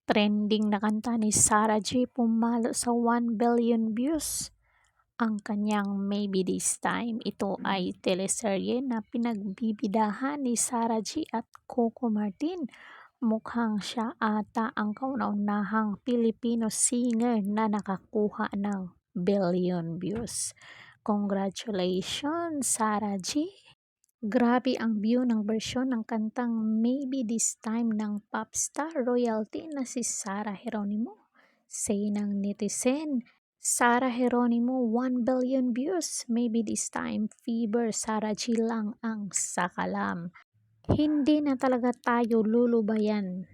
Trending na kanta ni Sarah J pumalo sa 1 billion views. Ang kanyang Maybe This Time. Ito ay teleserye na pinagbibidahan ni Sarah J at Coco Martin. Mukhang siya ata ang kauna-unahang Filipino singer na nakakuha ng billion views. Congratulations, Sarah J! Grabe ang view ng bersyon ng kantang Maybe This Time ng popstar royalty na si Sarah Geronimo. Say ng netizen, Sarah Geronimo 1 billion views, Maybe This Time fever, Sarah G lang ang sakalam. Hindi na talaga tayo lulubayan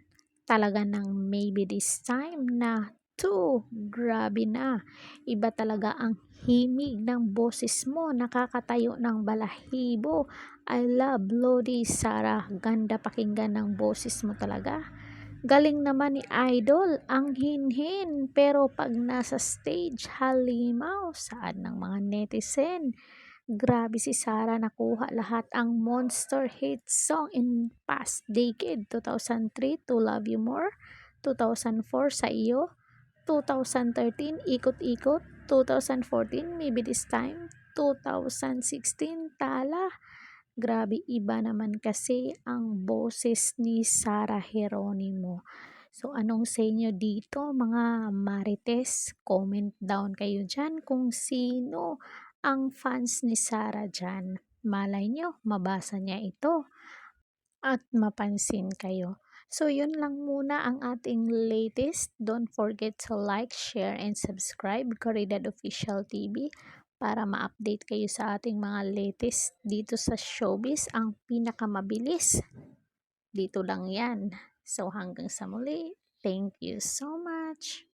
talaga ng Maybe This Time na 2. Grabe na. Iba talaga ang himig ng boses mo, nakakatayo ng balahibo. I love Lodi Sarah, ganda pakinggan ng boses mo talaga. Galing naman ni Idol, ang hinhin, pero pag nasa stage, halimaw, saad ng mga netizen. Grabe si Sarah, nakuha lahat ang monster hit song in past decade. 2003, To Love You More, 2004, Sa Iyo, 2013, Ikot-Ikot, 2014, Maybe This Time, 2016, Tala. Grabe, iba naman kasi ang boses ni Sarah Geronimo. So, anong sa inyo dito mga marites? Comment down kayo dyan kung sino ang fans ni Sarah dyan. Malay nyo, mabasa niya ito at mapansin kayo. So, yun lang muna ang ating latest. Don't forget to like, share, and subscribe Caridad Official TV para ma-update kayo sa ating mga latest dito sa showbiz. Ang pinakamabilis, dito lang yan. So, hanggang sa muli. Thank you so much.